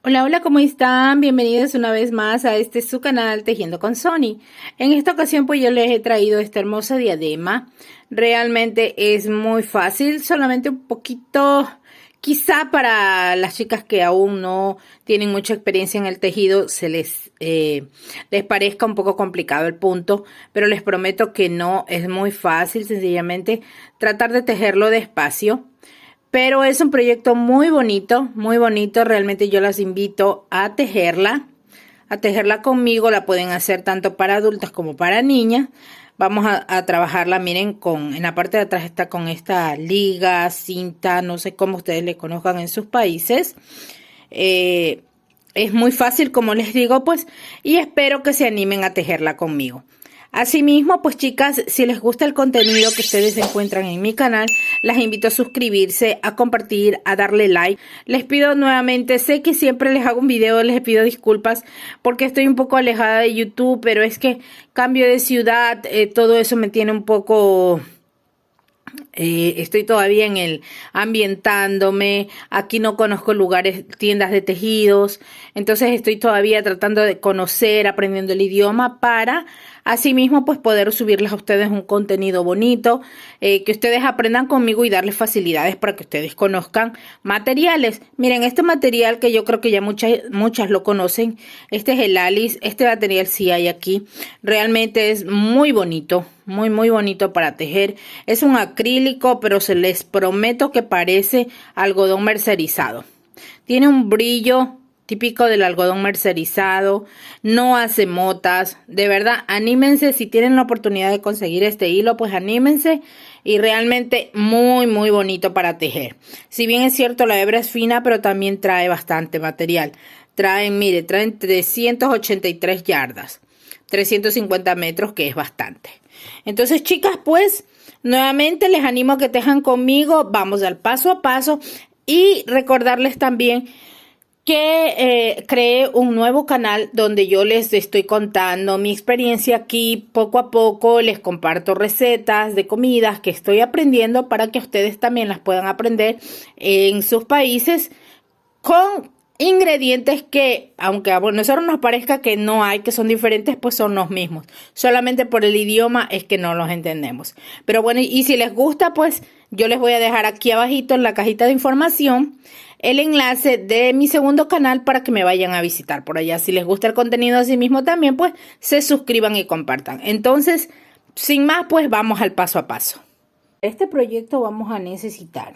Hola, hola, ¿cómo están? Bienvenidos una vez más a su canal Tejiendo con Sony. En esta ocasión pues yo les he traído esta hermosa diadema. Realmente es muy fácil, solamente un poquito, quizá para las chicas que aún no tienen mucha experiencia en el tejido les parezca un poco complicado el punto, pero les prometo que no, es muy fácil, sencillamente tratar de tejerlo despacio. Pero es un proyecto muy bonito, muy bonito. Realmente yo las invito a tejerla conmigo. La pueden hacer tanto para adultas como para niñas. Vamos a trabajarla, miren, en la parte de atrás está con esta liga, cinta, no sé cómo ustedes le conozcan en sus países. Es muy fácil, como les digo, pues, y espero que se animen a tejerla conmigo. Asimismo, pues chicas, si les gusta el contenido que ustedes encuentran en mi canal, las invito a suscribirse, a compartir, a darle like. Les pido nuevamente, sé que siempre les hago un video, les pido disculpas porque estoy un poco alejada de YouTube, pero es que cambio de ciudad, todo eso me tiene un poco... estoy todavía en el ambientándome, aquí no conozco lugares, tiendas de tejidos, entonces estoy todavía tratando de conocer, aprendiendo el idioma para asimismo pues poder subirles a ustedes un contenido bonito, que ustedes aprendan conmigo y darles facilidades para que ustedes conozcan materiales. Miren, este material que yo creo que ya muchas lo conocen, este es el Alice, este material sí hay aquí, realmente es muy bonito, muy bonito para tejer. Es un acrílico, pero se les prometo que parece algodón mercerizado. Tiene un brillo típico del algodón mercerizado, no hace motas. De verdad, anímense si tienen la oportunidad de conseguir este hilo, pues anímense, y realmente muy bonito para tejer. Si bien es cierto, la hebra es fina, pero también trae bastante material. Traen 383 yardas, 350 metros, que es bastante. Entonces, chicas, pues nuevamente les animo a que tejan conmigo. Vamos al paso a paso, y recordarles también que creé un nuevo canal donde yo les estoy contando mi experiencia aquí poco a poco. Les comparto recetas de comidas que estoy aprendiendo para que ustedes también las puedan aprender en sus países con ingredientes que, aunque a nosotros nos parezca que no hay, que son diferentes, pues son los mismos. Solamente por el idioma es que no los entendemos. Pero bueno, y si les gusta, pues yo les voy a dejar aquí abajito en la cajita de información el enlace de mi segundo canal para que me vayan a visitar por allá. Si les gusta el contenido así mismo también, pues se suscriban y compartan. Entonces, sin más, pues vamos al paso a paso. Este proyecto vamos a necesitar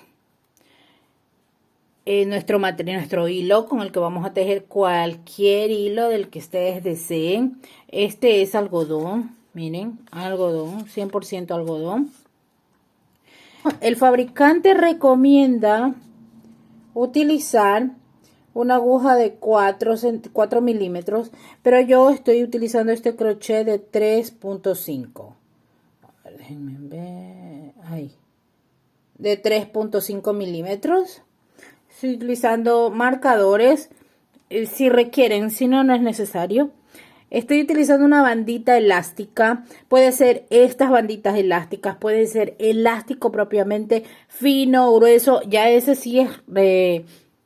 nuestro hilo con el que vamos a tejer cualquier hilo del que ustedes deseen. Este es algodón, miren, algodón, 100% algodón. El fabricante recomienda utilizar una aguja de 4 milímetros, pero yo estoy utilizando este crochet de 3.5. Déjenme ver, ahí, de 3.5 milímetros. Estoy utilizando marcadores si requieren, si no, no es necesario. Estoy utilizando una bandita elástica. Puede ser estas banditas elásticas, puede ser elástico propiamente fino, grueso. Ya ese sí es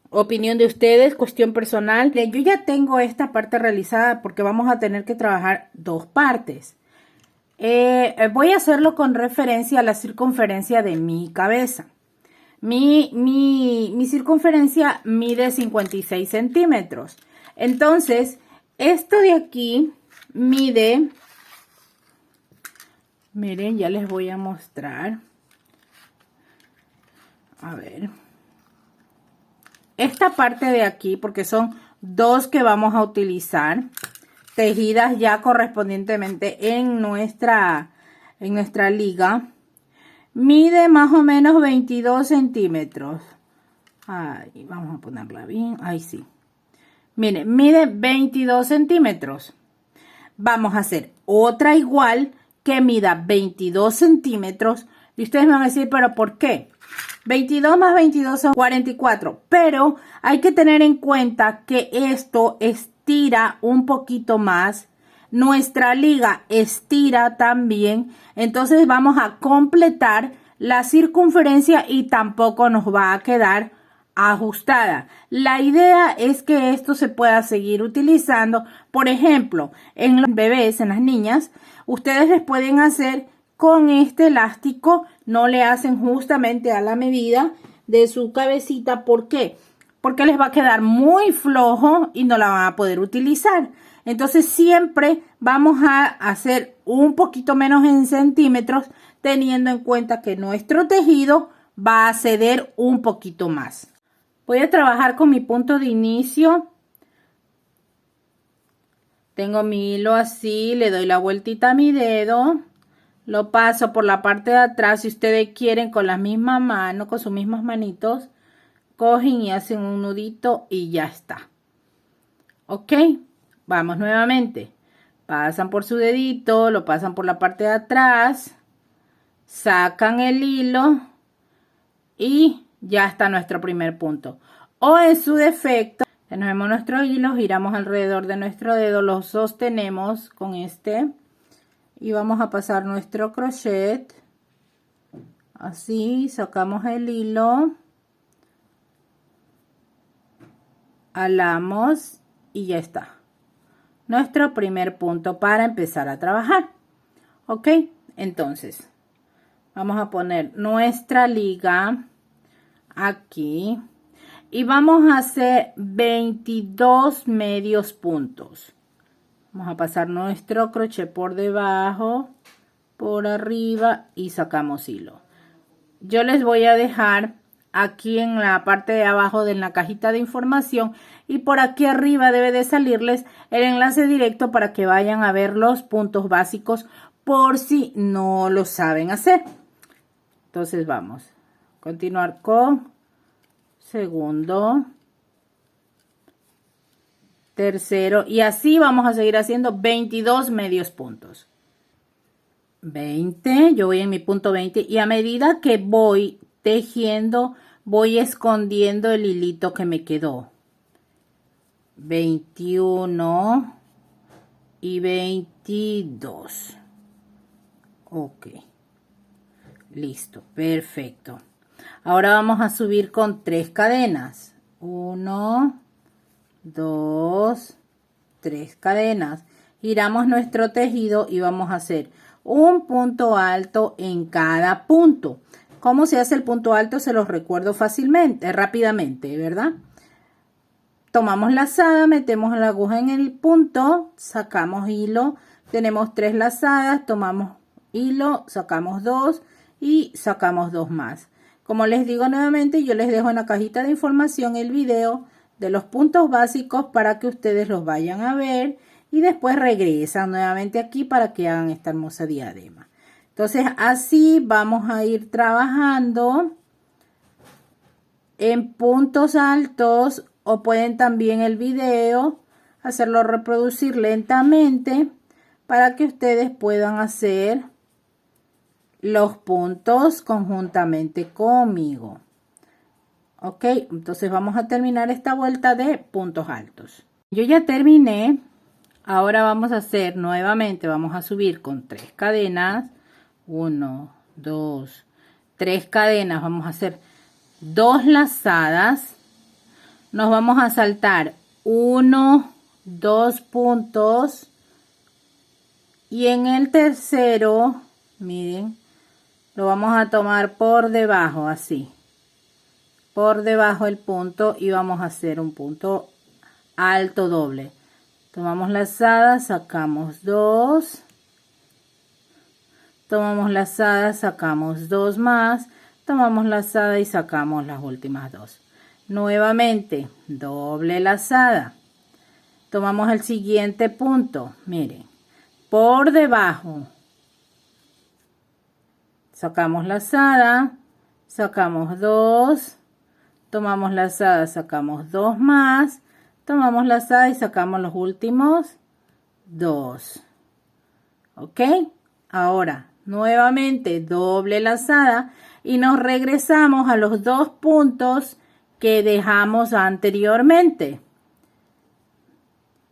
opinión de ustedes, cuestión personal. Yo ya tengo esta parte realizada porque vamos a tener que trabajar dos partes. Voy a hacerlo con referencia a la circunferencia de mi cabeza. Mi circunferencia mide 56 centímetros. Entonces, esto de aquí mide, miren, ya les voy a mostrar. A ver. Esta parte de aquí, porque son dos que vamos a utilizar, tejidas ya correspondientemente en nuestra liga. Mide más o menos 22 centímetros. Ahí, vamos a ponerla bien. Ahí sí. Miren, mide 22 centímetros. Vamos a hacer otra igual que mida 22 centímetros. Y ustedes me van a decir, ¿pero por qué? 22 más 22 son 44. Pero hay que tener en cuenta que esto estira un poquito más. Nuestra liga estira también, entonces vamos a completar la circunferencia y tampoco nos va a quedar ajustada. La idea es que esto se pueda seguir utilizando. Por ejemplo, en los bebés, en las niñas, ustedes les pueden hacer con este elástico, no le hacen justamente a la medida de su cabecita. ¿Por qué? Porque les va a quedar muy flojo y no la van a poder utilizar. Entonces siempre vamos a hacer un poquito menos en centímetros, teniendo en cuenta que nuestro tejido va a ceder un poquito más. Voy a trabajar con mi punto de inicio. Tengo mi hilo así, le doy la vueltita a mi dedo, lo paso por la parte de atrás. Si ustedes quieren, con la misma mano, con sus mismas manitos, cogen y hacen un nudito y ya está. Ok, vamos nuevamente. Pasan por su dedito, lo pasan por la parte de atrás, sacan el hilo y ya está nuestro primer punto. O en su defecto, tenemos nuestro hilo, giramos alrededor de nuestro dedo, lo sostenemos con este y vamos a pasar nuestro crochet. Así, sacamos el hilo, alamos y ya está. Nuestro primer punto para empezar a trabajar. Ok, entonces vamos a poner nuestra liga aquí y vamos a hacer 22 medios puntos. Vamos a pasar nuestro crochet por debajo, por arriba y sacamos hilo. Yo les voy a dejar aquí en la parte de abajo de la cajita de información y por aquí arriba debe de salirles el enlace directo para que vayan a ver los puntos básicos por si no lo saben hacer. Entonces vamos a continuar con segundo, tercero y así vamos a seguir haciendo 22 medios puntos. 20, yo voy en mi punto 20 y a medida que voy tejiendo voy escondiendo el hilito que me quedó. 21 y 22. Ok, listo, perfecto. Ahora vamos a subir con 3 cadenas. 1, 2, 3 cadenas. Giramos nuestro tejido y vamos a hacer un punto alto en cada punto. ¿Cómo se hace el punto alto? Se los recuerdo fácilmente, rápidamente, ¿verdad? Tomamos lazada, metemos la aguja en el punto, sacamos hilo, tenemos 3 lazadas, tomamos hilo, sacamos 2 y sacamos 2 más. Como les digo nuevamente, yo les dejo en la cajita de información el video de los puntos básicos para que ustedes los vayan a ver y después regresan nuevamente aquí para que hagan esta hermosa diadema. Entonces así vamos a ir trabajando en puntos altos o pueden también el video hacerlo reproducir lentamente para que ustedes puedan hacer los puntos conjuntamente conmigo. Ok, entonces vamos a terminar esta vuelta de puntos altos. Yo ya terminé. Ahora vamos a hacer nuevamente, vamos a subir con 3 cadenas. 1, 2, 3 cadenas. Vamos a hacer 2 lazadas. Nos vamos a saltar 1, 2 puntos. Y en el tercero, miren, lo vamos a tomar por debajo, así. Por debajo el punto y vamos a hacer un punto alto doble. Tomamos lazada, sacamos 2. Tomamos lazada, sacamos 2 más. Tomamos lazada y sacamos las últimas 2. Nuevamente, doble lazada. Tomamos el siguiente punto, miren, por debajo. Sacamos lazada, sacamos 2, tomamos lazada, sacamos 2 más, tomamos lazada y sacamos los últimos 2. ¿Ok? Ahora, nuevamente doble lazada y nos regresamos a los 2 puntos que dejamos anteriormente.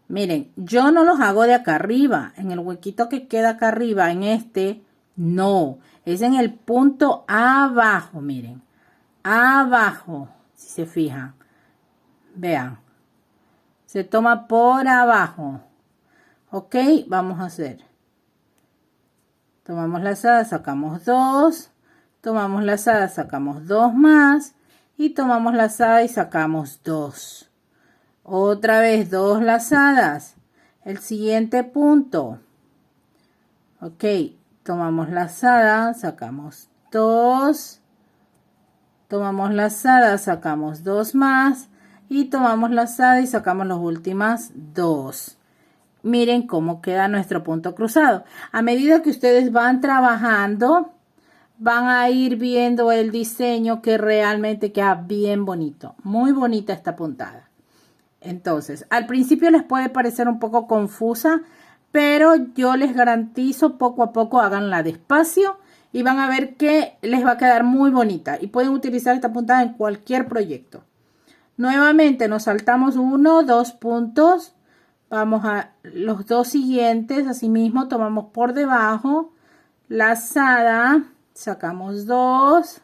Miren, yo no los hago de acá arriba, en el huequito que queda acá arriba, en este, no. Es en el punto abajo, miren. Abajo, Si se fijan, vean, se toma por abajo. Ok, vamos a hacer. Tomamos lazada, sacamos 2. Tomamos lazada, sacamos 2 más. Y tomamos lazada y sacamos 2. Otra vez 2 lazadas. El siguiente punto. Ok, tomamos lazada, sacamos 2. Tomamos lazada, sacamos 2 más. Y tomamos lazada y sacamos las últimas 2. Miren cómo queda nuestro punto cruzado. A medida que ustedes van trabajando, van a ir viendo el diseño que realmente queda bien bonito. Muy bonita esta puntada. Entonces, al principio les puede parecer un poco confusa, pero yo les garantizo poco a poco háganla despacio y van a ver que les va a quedar muy bonita. Y pueden utilizar esta puntada en cualquier proyecto. Nuevamente nos saltamos 1, 2 puntos. Vamos a los dos siguientes, asimismo tomamos por debajo, lazada, sacamos 2,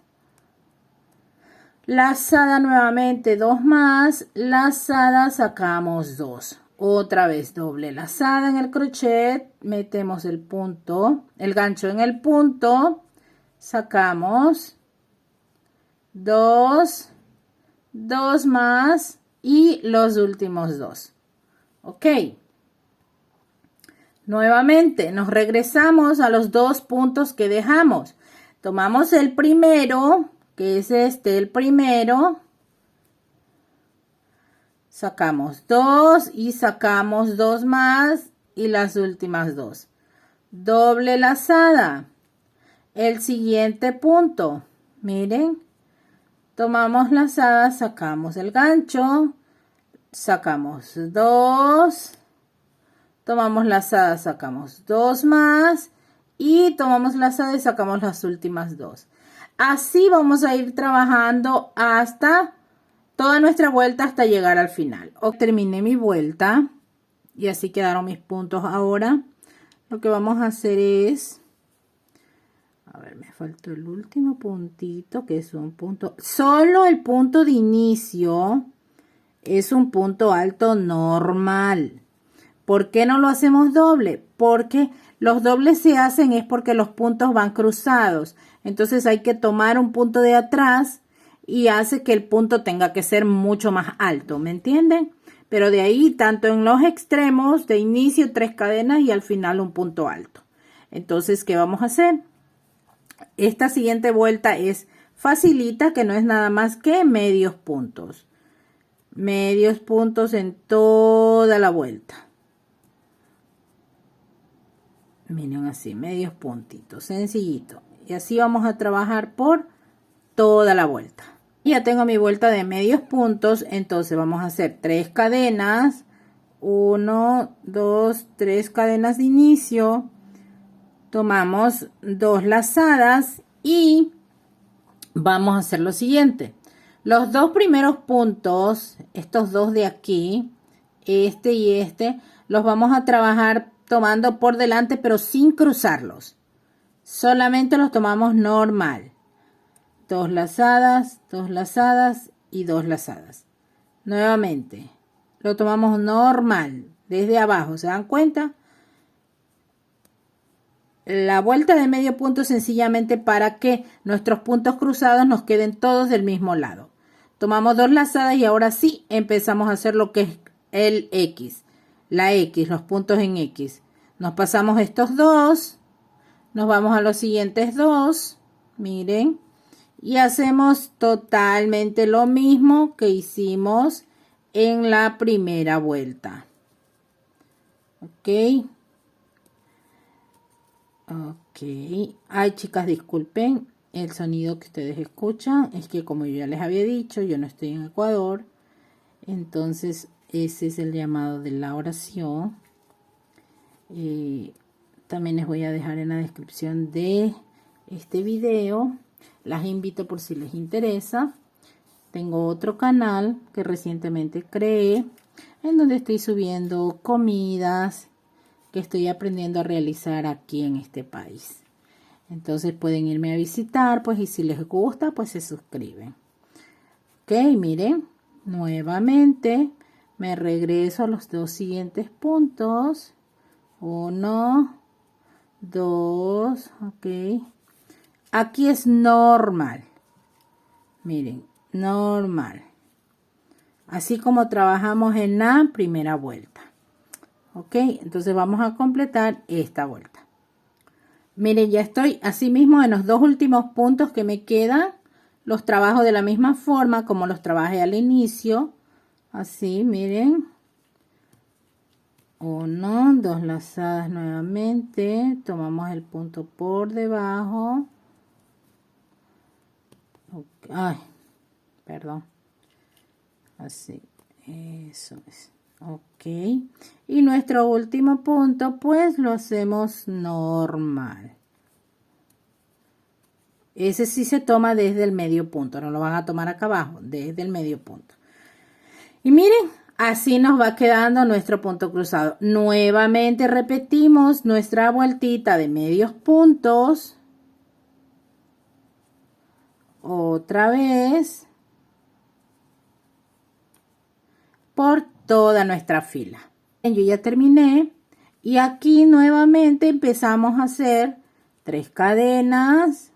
lazada nuevamente 2 más, lazada, sacamos 2. Otra vez doble lazada en el crochet, metemos el punto, el gancho en el punto, sacamos 2, 2 más y los últimos 2. Ok, nuevamente nos regresamos a los 2 puntos que dejamos. Tomamos el primero, que es este, el primero. Sacamos 2 y sacamos 2 más y las últimas 2. Doble lazada. El siguiente punto, miren, tomamos lazada, sacamos el gancho. Sacamos 2, tomamos lazada, sacamos 2 más y tomamos lazada y sacamos las últimas 2. Así vamos a ir trabajando hasta toda nuestra vuelta hasta llegar al final. Terminé mi vuelta y así quedaron mis puntos. Ahora lo que vamos a hacer es, a ver, me faltó el último puntito que es un punto, solo el punto de inicio. Es un punto alto normal. ¿Por qué no lo hacemos doble? Porque los dobles se hacen es porque los puntos van cruzados. Entonces hay que tomar un punto de atrás y hace que el punto tenga que ser mucho más alto. ¿Me entienden? Pero de ahí, tanto en los extremos, de inicio 3 cadenas y al final un punto alto. Entonces, ¿qué vamos a hacer? Esta siguiente vuelta es facilita, que no es nada más que medios puntos. Medios puntos en toda la vuelta. Miren así, medios puntitos, sencillito. Y así vamos a trabajar por toda la vuelta. Ya tengo mi vuelta de medios puntos, entonces vamos a hacer 3 cadenas. 1, 2, 3 cadenas de inicio. Tomamos 2 lazadas y vamos a hacer lo siguiente. Los 2 primeros puntos, estos 2 de aquí, este y este, los vamos a trabajar tomando por delante, pero sin cruzarlos. Solamente los tomamos normal. 2 lazadas y 2 lazadas. Nuevamente, lo tomamos normal, desde abajo, ¿se dan cuenta? La vuelta de medio punto sencillamente para que nuestros puntos cruzados nos queden todos del mismo lado. Tomamos 2 lazadas y ahora sí empezamos a hacer lo que es el X. La X, los puntos en X. Nos pasamos estos 2. Nos vamos a los siguientes 2. Miren. Y hacemos totalmente lo mismo que hicimos en la primera vuelta. Ok. Ok. Ay, chicas, disculpen. El sonido que ustedes escuchan es que, como yo ya les había dicho, yo no estoy en Ecuador. Entonces, ese es el llamado de la oración. También les voy a dejar en la descripción de este video. Las invito por si les interesa. Tengo otro canal que recientemente creé, en donde estoy subiendo comidas que estoy aprendiendo a realizar aquí en este país. Entonces pueden irme a visitar, pues, y si les gusta, pues se suscriben. Ok, miren, nuevamente me regreso a los dos siguientes puntos. 1, 2, ok. Aquí es normal. Miren, normal. Así como trabajamos en la primera vuelta. Ok, entonces vamos a completar esta vuelta. Miren, ya estoy así mismo en los dos últimos puntos que me quedan. Los trabajo de la misma forma como los trabajé al inicio. Así, miren. 1, 2 lazadas nuevamente. Tomamos el punto por debajo. Okay. Ay, perdón. Así, eso es. Ok. Y nuestro último punto, pues lo hacemos normal. Ese sí se toma desde el medio punto, no lo van a tomar acá abajo, desde el medio punto. Y miren, así nos va quedando nuestro punto cruzado. Nuevamente repetimos nuestra vueltita de medios puntos. Otra vez. Por toda nuestra fila. Yo ya terminé. Y aquí nuevamente empezamos a hacer 3 cadenas.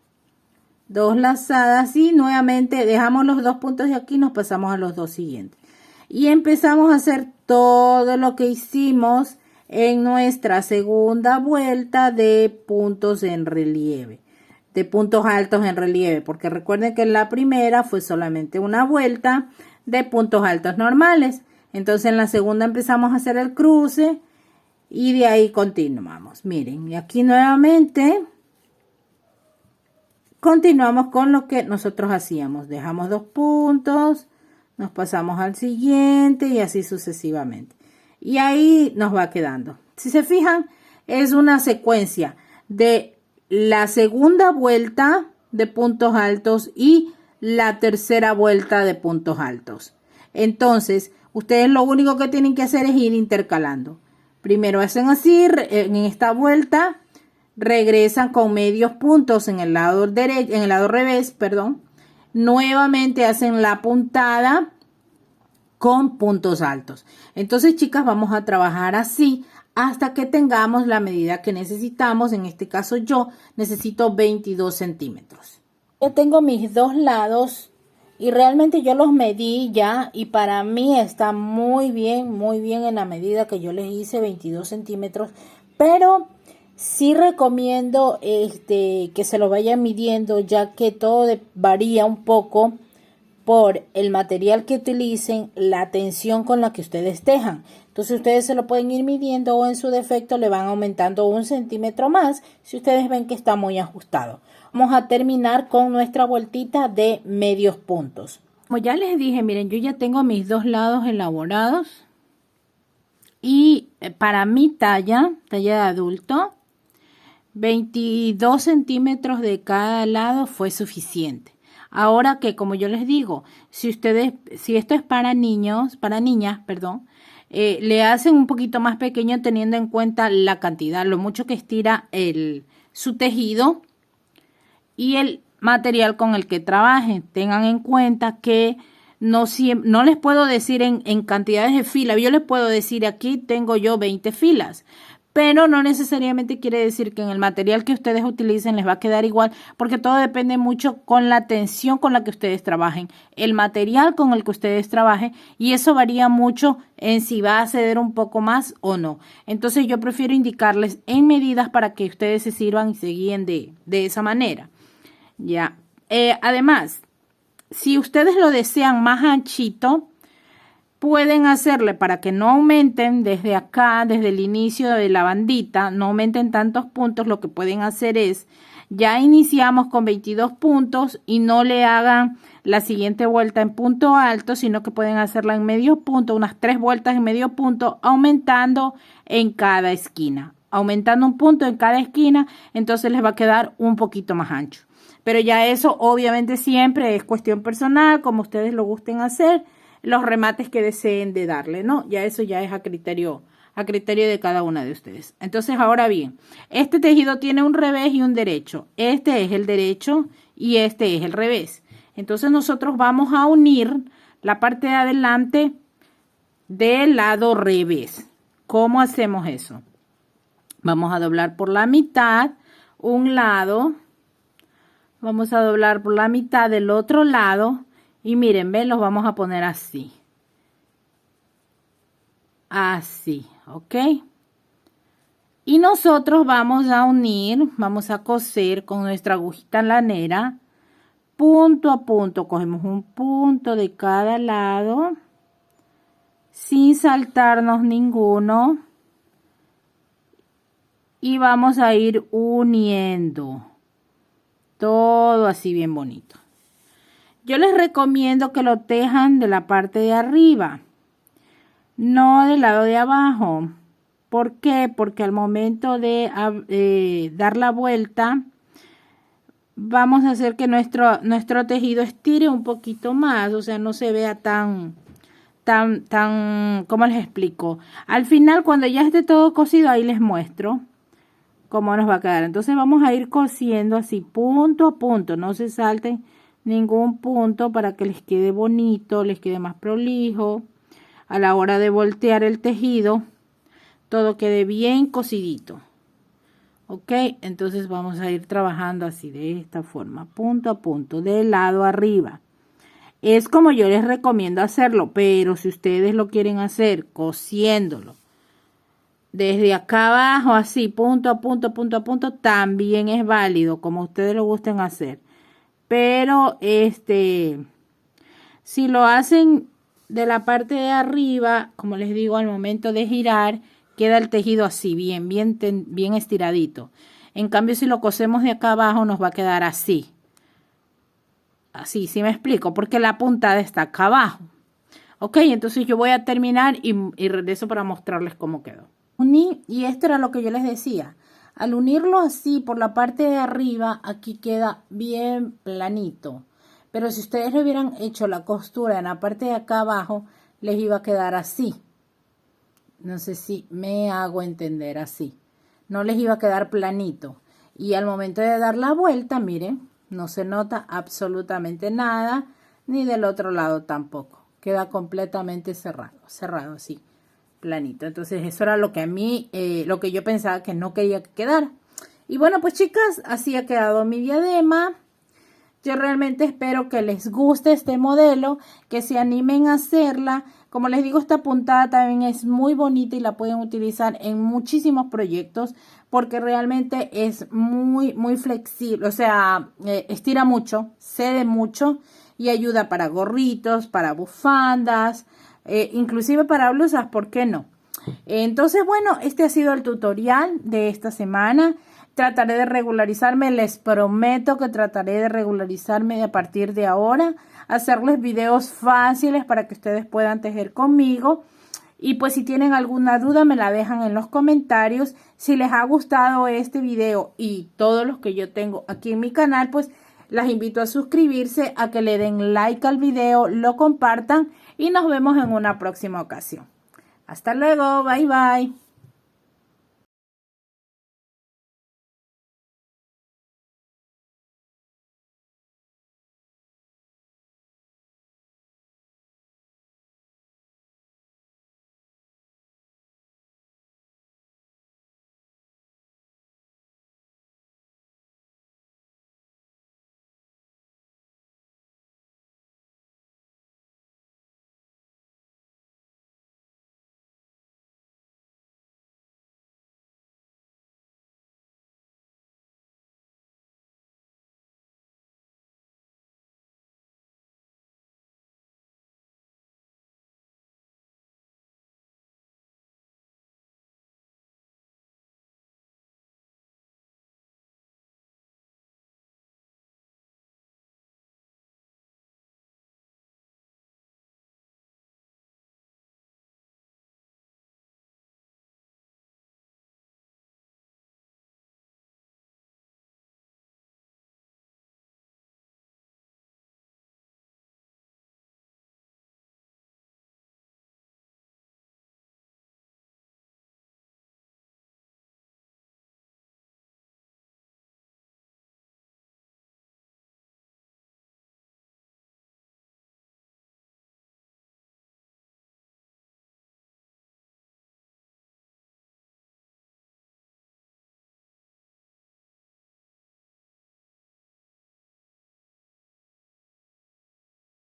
2 lazadas y nuevamente dejamos los 2 puntos de aquí y nos pasamos a los 2 siguientes. Y empezamos a hacer todo lo que hicimos en nuestra segunda vuelta de puntos en relieve. De puntos altos en relieve. Porque recuerden que en la primera fue solamente una vuelta de puntos altos normales. Entonces en la segunda empezamos a hacer el cruce y de ahí continuamos. Miren, y aquí nuevamente continuamos con lo que nosotros hacíamos. Dejamos 2 puntos, nos pasamos al siguiente y así sucesivamente. Y ahí nos va quedando. Si se fijan, es una secuencia de la segunda vuelta de puntos altos y la tercera vuelta de puntos altos. Entonces, ustedes lo único que tienen que hacer es ir intercalando. Primero hacen así, en esta vuelta regresan con medios puntos en el lado derecho, en el lado revés, perdón. Nuevamente hacen la puntada con puntos altos. Entonces, chicas, vamos a trabajar así hasta que tengamos la medida que necesitamos. En este caso yo necesito 22 centímetros. Ya tengo mis dos lados y realmente yo los medí ya y para mí está muy bien en la medida que yo les hice, 22 centímetros, pero sí recomiendo que se lo vayan midiendo, ya que todo varía un poco por el material que utilicen, la tensión con la que ustedes tejan. Entonces ustedes se lo pueden ir midiendo o en su defecto le van aumentando 1 centímetro más si ustedes ven que está muy ajustado. Vamos a terminar con nuestra vueltita de medios puntos. Como ya les dije, miren, yo ya tengo mis dos lados elaborados y para mi talla de adulto, 22 centímetros de cada lado fue suficiente. Ahora que, como yo les digo, si esto es para niños, para niñas, perdón, le hacen un poquito más pequeño teniendo en cuenta la cantidad, lo mucho que estira su tejido y el material con el que trabajen. Tengan en cuenta que no les puedo decir en cantidades de filas. Yo les puedo decir aquí tengo yo 20 filas. Pero no necesariamente quiere decir que en el material que ustedes utilicen les va a quedar igual, porque todo depende mucho con la tensión con la que ustedes trabajen, el material con el que ustedes trabajen, y eso varía mucho en si va a ceder un poco más o no. Entonces yo prefiero indicarles en medidas para que ustedes se sirvan y se guíen de esa manera. Ya. Además, si ustedes lo desean más anchito, pueden hacerle para que no aumenten desde acá, desde el inicio de la bandita, no aumenten tantos puntos. Lo que pueden hacer es, ya iniciamos con 22 puntos y no le hagan la siguiente vuelta en punto alto, sino que pueden hacerla en medio punto, unas 3 vueltas en medio punto, aumentando en cada esquina. Aumentando un punto en cada esquina, entonces les va a quedar un poquito más ancho. Pero ya eso obviamente siempre es cuestión personal, como ustedes lo gusten hacer, los remates que deseen de darle, ¿no? Ya eso ya es a criterio de cada una de ustedes. Entonces, ahora bien, este tejido tiene un revés y un derecho. Este es el derecho y este es el revés. Entonces nosotros vamos a unir la parte de adelante del lado revés. ¿Cómo hacemos eso? Vamos a doblar por la mitad un lado. Vamos a doblar por la mitad del otro lado. Y miren, ven, los vamos a poner así. Así, ¿ok? Y nosotros vamos a unir, vamos a coser con nuestra agujita lanera. Punto a punto, cogemos un punto de cada lado. Sin saltarnos ninguno. Y vamos a ir uniendo. Todo así bien bonito. Yo les recomiendo que lo tejan de la parte de arriba, no del lado de abajo. ¿Por qué? Porque al momento de dar la vuelta, vamos a hacer que nuestro tejido estire un poquito más, o sea, no se vea tan, ¿cómo les explico? Al final, cuando ya esté todo cosido, ahí les muestro cómo nos va a quedar. Entonces vamos a ir cosiendo así punto a punto, no se salten ningún punto para que les quede bonito, les quede más prolijo. A la hora de voltear el tejido, todo quede bien cosidito. Ok, entonces vamos a ir trabajando así de esta forma, punto a punto, de lado arriba. Es como yo les recomiendo hacerlo, pero si ustedes lo quieren hacer cosiéndolo desde acá abajo, así, punto a punto, punto a punto, también es válido, como ustedes lo gusten hacer. Pero si lo hacen de la parte de arriba, como les digo, al momento de girar, queda el tejido así, bien estiradito. En cambio, si lo cosemos de acá abajo, nos va a quedar así. Así, ¿sí me explico? Porque la puntada está acá abajo. Ok, entonces yo voy a terminar y regreso para mostrarles cómo quedó. Uní, y esto era lo que yo les decía. Al unirlo así por la parte de arriba, aquí queda bien planito. Pero si ustedes le hubieran hecho la costura en la parte de acá abajo, les iba a quedar así. No sé si me hago entender así. No les iba a quedar planito. Y al momento de dar la vuelta, miren, no se nota absolutamente nada, ni del otro lado tampoco. Queda completamente cerrado así, planito. Entonces eso era lo que a mí, lo que yo pensaba que no quería que quedara. Y bueno, pues chicas, así ha quedado mi diadema. Yo realmente espero que les guste este modelo, que se animen a hacerla. Como les digo, esta puntada también es muy bonita y la pueden utilizar en muchísimos proyectos porque realmente es muy flexible. O sea, estira mucho, cede mucho y ayuda para gorritos, para bufandas, inclusive para blusas, ¿por qué no? Entonces, bueno, este ha sido el tutorial de esta semana. Trataré de regularizarme, les prometo que trataré de regularizarme a partir de ahora, hacerles videos fáciles para que ustedes puedan tejer conmigo. Y pues si tienen alguna duda me la dejan en los comentarios. Si les ha gustado este video y todos los que yo tengo aquí en mi canal, pues las invito a suscribirse, a que le den like al video, lo compartan y nos vemos en una próxima ocasión. Hasta luego, bye bye.